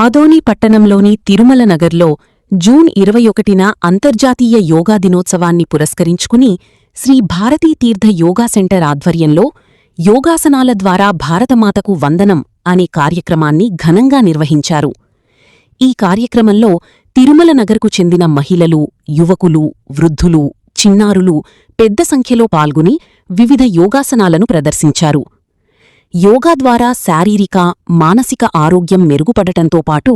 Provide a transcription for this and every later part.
ఆదోని పట్టణంలోని తిరుమల నగర్లో జూన్ 21న అంతర్జాతీయ యోగా దినోత్సవాన్ని పురస్కరించుకుని శ్రీ భారతీ తీర్థ యోగా సెంటర్ ఆధ్వర్యంలో యోగాసనాల ద్వారా భారతమాతకు వందనం అనే కార్యక్రమాన్ని ఘనంగా నిర్వహించారు. ఈ కార్యక్రమంలో తిరుమల నగర్కు చెందిన మహిళలు, యువకులు, వృద్ధులు, చిన్నారులు పెద్ద సంఖ్యలో పాల్గొని వివిధ యోగాసనాలను ప్రదర్శించారు. యోగా ద్వారా శారీరక, మానసిక ఆరోగ్యం మెరుగుపడటంతో పాటు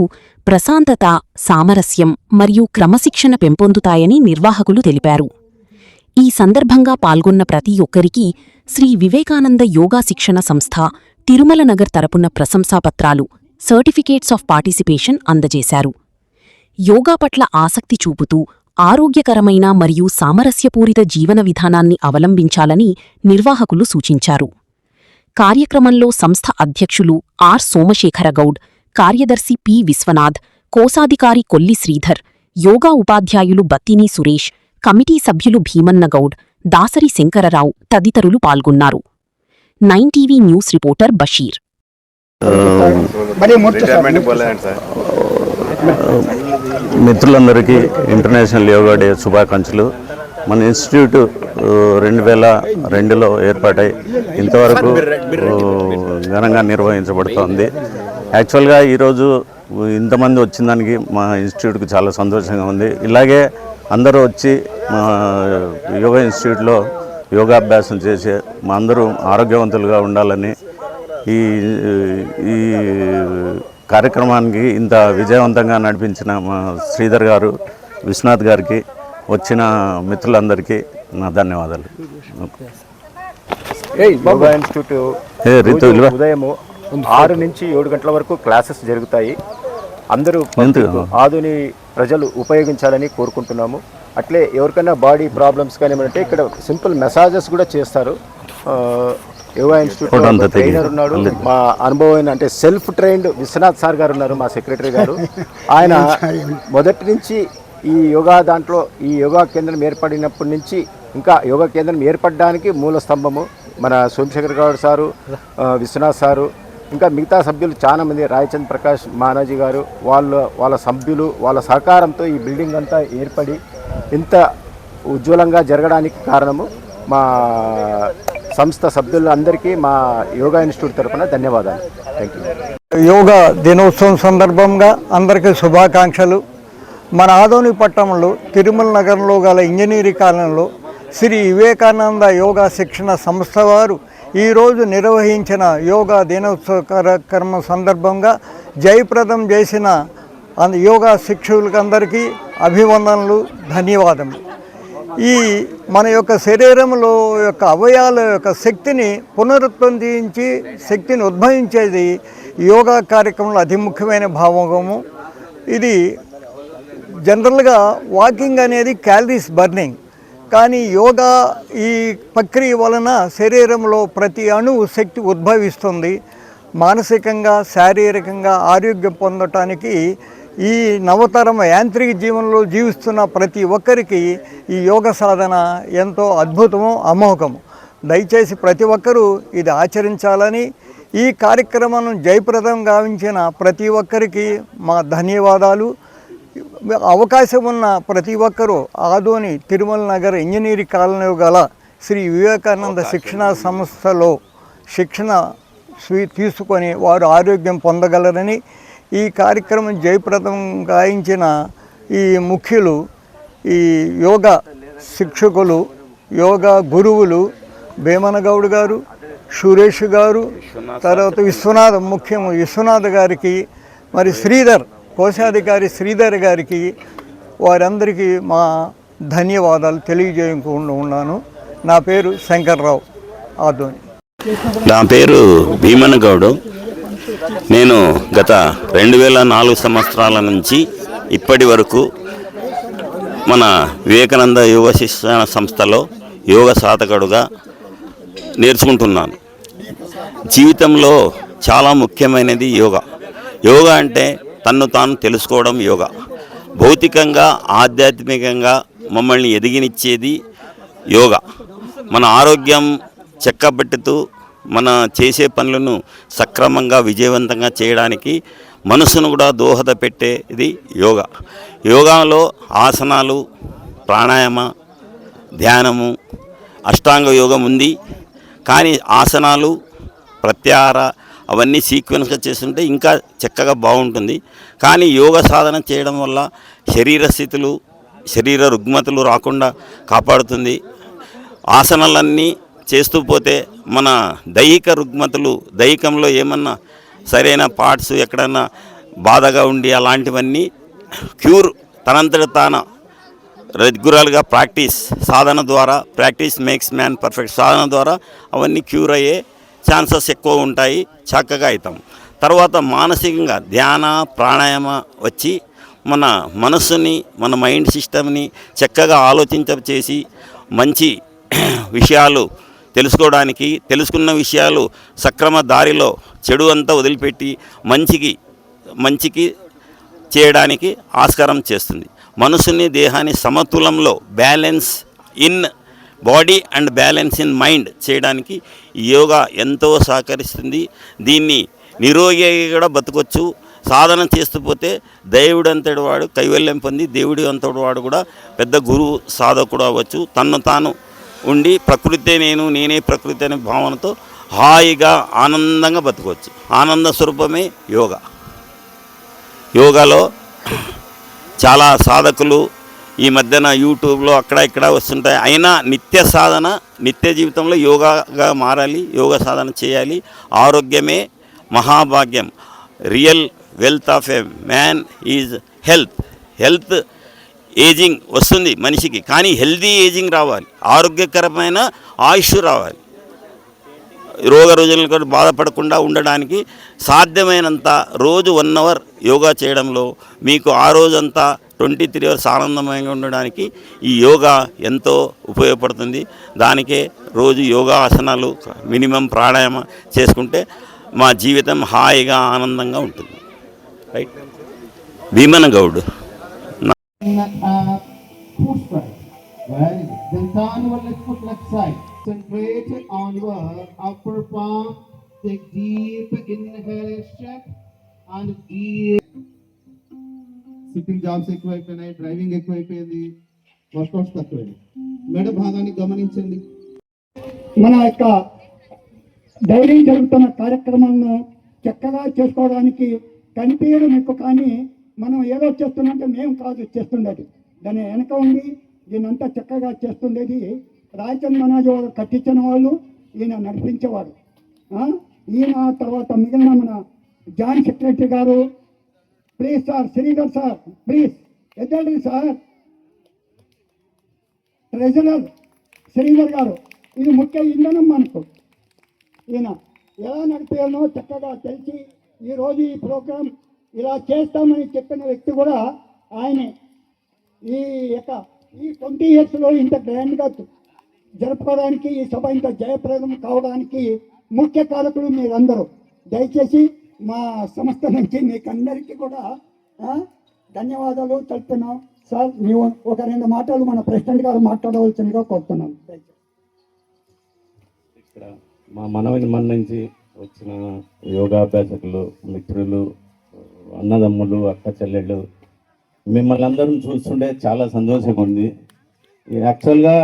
ప్రశాంతత, సామరస్యం మరియు క్రమశిక్షణ పెంపొందుతాయని నిర్వాహకులు తెలిపారు. ఈ సందర్భంగా పాల్గొన్న ప్రతి ఒక్కరికీ శ్రీ వివేకానంద యోగా శిక్షణ సంస్థ తిరుమల నగర్ తరపున ప్రశంసాపత్రాలు, సర్టిఫికేట్స్ ఆఫ్ పార్టిసిపేషన్ అందజేశారు. యోగా పట్ల ఆసక్తి చూపుతూ ఆరోగ్యకరమైన మరియు సామరస్యపూరిత జీవన విధానాన్ని అవలంబించాలని నిర్వాహకులు సూచించారు. కార్యక్రమంలో సంస్థ అధ్యక్షులు ఆర్ సోమశేఖరగౌడ్, కార్యదర్శి పి విశ్వనాథ్, కోశాధికారి కొల్లి శ్రీధర్, యోగా ఉపాధ్యాయులు బత్తిని సురేష్, కమిటీ సభ్యులు భీమన్నగౌడ్, దాసరి శంకరరావు తదితరులు పాల్గొన్నారు. 9 టీవీ న్యూస్ రిపోర్టర్ బషీర్. మిత్రులందరికీ ఇంటర్నేషనల్ యోగా డే శుభాకాంక్షలు. మన ఇన్స్టిట్యూట్ 2002లో ఏర్పాటై ఇంతవరకు ఘనంగా నిర్వహించబడుతోంది. యాక్చువల్గా ఈరోజు ఇంతమంది వచ్చిన దానికి మా ఇన్స్టిట్యూట్కి చాలా సంతోషంగా ఉంది. ఇలాగే అందరూ వచ్చి మా యోగా ఇన్స్టిట్యూట్లో యోగాభ్యాసం చేసి మా అందరూ ఆరోగ్యవంతులుగా ఉండాలని ఈ కార్యక్రమానికి ఇంత విజయవంతంగా నడిపించిన మా శ్రీధర్ గారు, విశ్వనాథ్ గారికి, వచ్చిన మిత్రులందరికీ నా ధన్యవాదాలు. యోగా ఇన్స్టిట్యూట్ ఉదయం 6 నుంచి 7 గంటల వరకు క్లాసెస్ జరుగుతాయి. అందరూ ఆధుని ప్రజలు ఉపయోగించాలని కోరుకుంటున్నాము. అట్లే ఎవరికైనా బాడీ ప్రాబ్లమ్స్ కానీ ఏమంటే ఇక్కడ సింపుల్ మెసాజెస్ కూడా చేస్తారు. యోగా ఇన్స్టిట్యూట్ ట్రైనర్ ఉన్నాడు, మా అనుభవం అంటే సెల్ఫ్ ట్రైన్డ్ విశ్వనాథ్ సార్ గారు ఉన్నారు, మా సెక్రటరీ గారు. ఆయన మొదటి నుంచి ఈ యోగా దాంట్లో ఈ యోగా కేంద్రం ఏర్పడినప్పటి నుంచి ఇంకా యోగా కేంద్రం ఏర్పడడానికి మూల స్తంభము మన సోమశేఖర్ గౌడ్ సారు, విశ్వనాథ్ సారు, ఇంకా మిగతా సభ్యులు చాలామంది, రాయచంద్ ప్రకాష్ మానాజీ గారు, వాళ్ళ సభ్యులు వాళ్ళ సహకారంతో ఈ బిల్డింగ్ అంతా ఏర్పడి ఇంత ఉజ్వలంగా జరగడానికి కారణము మా సంస్థ సభ్యులందరికీ మా యోగా ఇన్స్టిట్యూట్ తరఫున ధన్యవాదాలు. Thank you. యోగా దినోత్సవం సందర్భంగా అందరికీ శుభాకాంక్షలు. మన ఆదోని పట్టణంలో తిరుమల నగరంలో గల ఇంజనీరింగ్ కాలనీలో శ్రీ వివేకానంద యోగా శిక్షణ సంస్థ వారు ఈరోజు నిర్వహించిన యోగా దినోత్సవ కార్యక్రమం సందర్భంగా జయప్రదం చేసిన యోగా శిక్షకులందరికీ అభివందనలు, ధన్యవాదములు. ఈ మన యొక్క శరీరంలో యొక్క అవయవాల యొక్క శక్తిని పునరుత్పత్తించి శక్తిని ఉద్భవించేది యోగా కార్యక్రమంలో అతి ముఖ్యమైన భాగము. ఇది జనరల్గా వాకింగ్ అనేది క్యాలరీస్ బర్నింగ్, కానీ యోగా ఈ ప్రక్రియ వలన శరీరంలో ప్రతి అణువు శక్తి ఉద్భవిస్తుంది. మానసికంగా, శారీరకంగా ఆరోగ్యం పొందటానికి ఈ నవతరం యాంత్రిక జీవనంలో జీవిస్తున్న ప్రతి ఒక్కరికి ఈ యోగ సాధన ఎంతో అద్భుతము, అమోఘము. దయచేసి ప్రతి ఒక్కరూ ఇది ఆచరించాలని, ఈ కార్యక్రమం జయప్రదం గావించిన ప్రతి ఒక్కరికి మా ధన్యవాదాలు. అవకాశం ఉన్న ప్రతి ఒక్కరూ ఆదోని తిరుమల నగర్ ఇంజనీరింగ్ కాలనీ గల శ్రీ వివేకానంద శిక్షణా సంస్థలో శిక్షణ తీసుకొని వారు ఆరోగ్యం పొందగలరని, ఈ కార్యక్రమం జయప్రదం గాయించిన ఈ ముఖ్యులు, ఈ యోగా శిక్షకులు, యోగా గురువులు భీమనగౌడ్ గారు, సురేష్ గారు, తర్వాత విశ్వనాథ్, ముఖ్యము విశ్వనాథ్ గారికి, మరి శ్రీధర్, కోశాధికారి శ్రీధర్ గారికి, వారందరికీ మా ధన్యవాదాలు తెలియజేయకుండా ఉన్నాను. నా పేరు శంకర్రావు, ఆదోని. నా పేరు భీమనగౌడు. నేను గత 2004 సంవత్సరాల నుంచి ఇప్పటి వరకు మన వివేకానంద యోగ శిక్షణ సంస్థలో యోగ సాధకుడుగా నేర్చుకుంటున్నాను. జీవితంలో చాలా ముఖ్యమైనది యోగా. యోగా అంటే తన్ను తాను తెలుసుకోవడం యోగా. భౌతికంగా, ఆధ్యాత్మికంగా మమ్మల్ని ఎదిగినిచ్చేది యోగా. మన ఆరోగ్యం చక్కబెట్టుతూ మన చేసే పనులను సక్రమంగా, విజయవంతంగా చేయడానికి మనసును కూడా దోహదపెట్టేది యోగా. యోగాలో ఆసనాలు, ప్రాణాయామ, ధ్యానము, అష్టాంగ యోగం ఉంది. కానీ ఆసనాలు, ప్రత్యాహార అవన్నీ సీక్వెన్స్గా చేస్తుంటే ఇంకా చక్కగా బాగుంటుంది. కానీ యోగ సాధన చేయడం వల్ల శరీర స్థితులు, శరీర రుగ్మతలు రాకుండా కాపాడుతుంది. ఆసనాలన్నీ చేస్తూ పోతే మన దైహిక రుగ్మతలు, దైహికంలో ఏమన్నా సరైన పార్ట్స్ ఎక్కడన్నా బాధగా ఉండి అలాంటివన్నీ క్యూర్ తనంతట తాన రెగ్యులర్గా సాధన ద్వారా, ప్రాక్టీస్ మేక్స్ మ్యాన్ పర్ఫెక్ట్ సాధన ద్వారా అవన్నీ క్యూర్ అయ్యే ఛాన్సెస్ ఎక్కువ ఉంటాయి, చక్కగా అవుతాం. తర్వాత మానసికంగా ధ్యాన, ప్రాణాయామ వచ్చి మన మనస్సుని, మన మైండ్ సిస్టమ్ని చక్కగా ఆలోచించేసి మంచి విషయాలు తెలుసుకోవడానికి, తెలుసుకున్న విషయాలు సక్రమ దారిలో చెడు అంతా వదిలిపెట్టి మంచికి చేయడానికి ఆస్కారం చేస్తుంది. మనసుని, దేహాన్ని సమతులంలో balance in body and balance in mind చేయడానికి యోగా ఎంతో సహకరిస్తుంది. దీన్ని నిరోగిగా కూడా బతకొచ్చు. సాధన చేస్తూ పోతే దేవుడు అంతటి వాడు కైవల్యం పొంది దేవుడి అంతటి వాడు కూడా పెద్ద గురువు, సాధకుడు అవ్వచ్చు. తన్ను తాను ఉండి ప్రకృతే నేనే ప్రకృతి అనే భావనతో హాయిగా ఆనందంగా బతకవచ్చు. ఆనంద స్వరూపమే యోగా. యోగాలో చాలా సాధకులు ఈ మధ్యన యూట్యూబ్లో అక్కడ ఇక్కడ వస్తుంటాయి. అయినా నిత్య సాధన, నిత్య జీవితంలో యోగాగా మారాలి, యోగా సాధన చేయాలి. ఆరోగ్యమే మహాభాగ్యం. Real wealth of a man is health ageing వస్తుంది మనిషికి, కానీ హెల్దీ ఏజింగ్ రావాలి, ఆరోగ్యకరమైన ఆయుష్ రావాలి. రోగరుజులకు బాధపడకుండా ఉండడానికి సాధ్యమైనంత రోజు 1 అవర్ యోగా చేయడంలో మీకు ఆ రోజంతా 23 అవర్స్ ఆనందమయంగా ఉండడానికి ఈ యోగా ఎంతో ఉపయోగపడుతుంది. దానికే రోజు యోగా ఆసనాలు, మినిమం ప్రాణాయామ చేసుకుంటే మా జీవితం హాయిగా ఆనందంగా ఉంటుంది. Right. Bhimana Goud. Very good. Then turn your left foot left side. Concentrate on your upper palm. Take deep inhalation and deep. Sitting jobs ఎక్కువైపోయినాయి, డ్రైవింగ్ ఎక్కువైపోయింది, వర్కౌట్స్ తక్కువైంది. మెడ భాగాన్ని గమనించండి. మన యొక్క డైలీ జరుగుతున్న కార్యక్రమాలను చక్కగా చేసుకోవడానికి కనిపించడం ఎక్కువ, కానీ మనం ఏదో చేస్తున్నట్టే మేము కాదు చేస్తుండేది. దాని వెనక ఉండి దీనంతా చక్కగా చేస్తుండేది రాయచంద్ మనోజ్ కట్టించిన వాళ్ళు, ఈయన నడిపించేవాడు. ఈయన తర్వాత మిగిలిన మన జాయింట్ సెక్రటరీ గారు, please sir, Sridhar sir please ఎద్దండి sir, treasurer Sridhar గారు, ఇది ముఖ్య ఇంధనం మనకు. ఈయన ఎలా నడిపేయాలో చక్కగా తెలిసి ఈరోజు ఈ ప్రోగ్రాం ఇలా చేస్తామని చెప్పిన వ్యక్తి కూడా ఆయనే. ఈ 20 ఇయర్స్లో ఇంత గ్రాండ్గా జరుపుకోవడానికి, ఈ సభ ఇంత జయప్రదం కావడానికి ముఖ్య కారకులు మీరందరూ. దయచేసి మా సంస్థ నుంచి మీకు అందరికీ కూడా ధన్యవాదాలు తెలుపుతున్నాం. సార్, మేము ఒక 2 మాటలు మన ప్రెసిడెంట్ గారు మాట్లాడవలసిందిగా కోరుతున్నాం. ఇక్కడ మా మన నుంచి వచ్చిన యోగాభ్యాసకులు, మిత్రులు, అన్నదమ్ములు, అక్క చెల్లెళ్ళు, మిమ్మల్ని అందరం చూస్తుంటే చాలా సంతోషంగా ఉంది. యాక్చువల్గా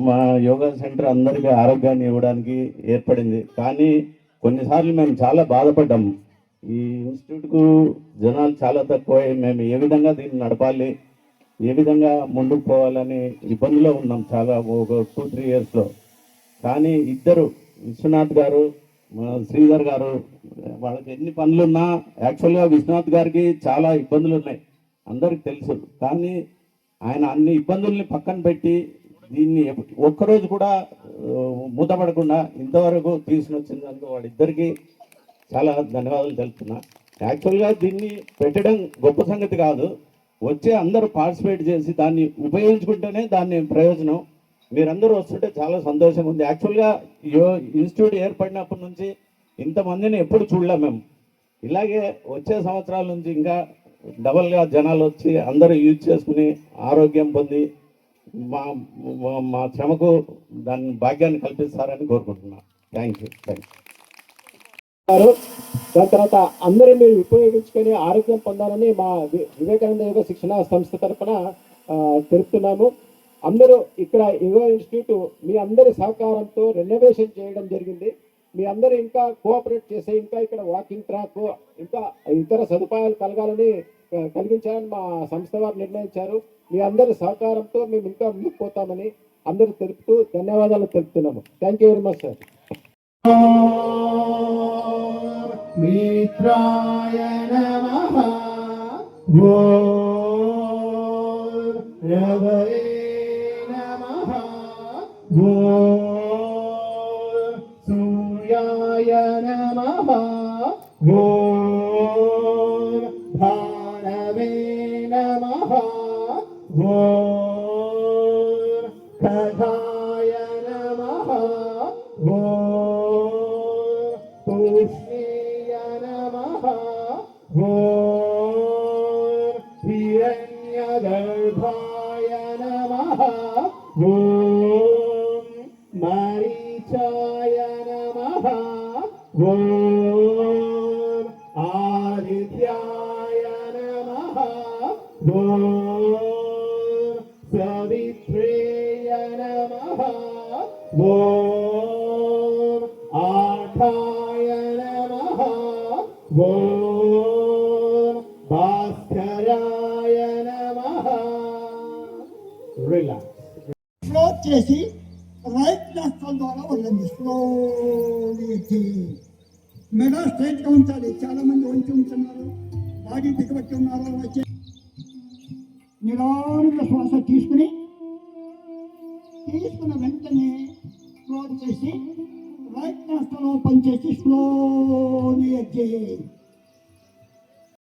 మా యోగా సెంటర్ అందరికీ ఆరోగ్యాన్ని ఇవ్వడానికి ఏర్పడింది, కానీ కొన్నిసార్లు మేము చాలా బాధపడ్డాము. ఈ ఇన్స్టిట్యూట్కు జనాలు చాలా తక్కువ, మేము ఏ విధంగా దీన్ని నడపాలి, ఏ విధంగా ముందుకు పోవాలని ఇబ్బందిలో ఉన్నాం చాలా ఒక 2-3 ఇయర్స్లో. కానీ ఇద్దరు, విశ్వనాథ్ గారు, శ్రీధర్ గారు, వాళ్ళకి ఎన్ని పనులున్నా యాక్చువల్గా విశ్వనాథ్ గారికి చాలా ఇబ్బందులు ఉన్నాయి, అందరికి తెలుసు. కానీ ఆయన అన్ని ఇబ్బందుల్ని పక్కన పెట్టి దీన్ని ఒక్కరోజు కూడా మూతపడకుండా ఇంతవరకు తీసుకుని వచ్చిందానికి వాళ్ళిద్దరికీ చాలా ధన్యవాదాలు తెలుపుతున్నా. యాక్చువల్గా దీన్ని పెట్టడం గొప్ప సంగతి కాదు, వచ్చే అందరూ పార్టిసిపేట్ చేసి దాన్ని ఉపయోగించుకుంటేనే దాన్ని ప్రయోజనం. మీరందరూ వస్తుంటే చాలా సంతోషంగా ఉంది. యాక్చువల్గా ఇన్స్టిట్యూట్ ఏర్పడినప్పటి నుంచి ఇంతమందిని ఎప్పుడు చూడలేం మేము. ఇలాగే వచ్చే సంవత్సరాల నుంచి ఇంకా డబల్గా జనాలు వచ్చి అందరూ యూజ్ చేసుకుని ఆరోగ్యం పొంది మా శ్రమకు దాని భాగ్యాన్ని కల్పిస్తారని కోరుకుంటున్నాను. Thank you. దాని తర్వాత అందరూ మీరు ఉపయోగించుకొని ఆరోగ్యం పొందాలని మా వివేకానంద యోగ శిక్షణ సంస్థ తరఫున తెలుపుతున్నాము. అందరూ ఇక్కడ యోగా ఇన్స్టిట్యూట్ మీ అందరి సహకారంతో రెనోవేషన్ చేయడం జరిగింది. మీ అందరూ ఇంకా కోఆపరేట్ చేసి ఇంకా ఇక్కడ వాకింగ్ ట్రాక్ ఇంకా ఇతర సదుపాయాలు కలిగించాలని మా సంస్థ వారు నిర్ణయించారు. మీ అందరి సహకారంతో మేము ఇంకా ముందుకు పోతామని అందరూ తెలుపుతూ ధన్యవాదాలు తెలుపుతున్నాము. Thank you very much sir. మిత్రాయ నమః రవయే నమః సూర్యాయ నమః భానవే నమః కథాయ నమః తూష్ణీయ నమః హిరణ్యగర్భాయ నమః మరీచాయ నమః ఆదిత్యాయ నమః సవిత్రేయ నమః ఆఠాయ నమః భాస్కరాయ నమః. రిలాక్స్. ఫ్లో చేసి రైట్ నష్టం ద్వారా వెళ్ళండి. స్లోలీ ఎత్తి మెడ స్ట్రైట్గా ఉంచాలి. చాలా మంది వంచి ఉంటున్నారు, బాడీ దిగబట్టి ఉన్నారు. వచ్చి నిదానంగా శ్వాస తీసుకున్న వెంటనే ఫ్లో చేసి రైట్ నష్టంలో పనిచేసి స్లోలీ ఎత్తి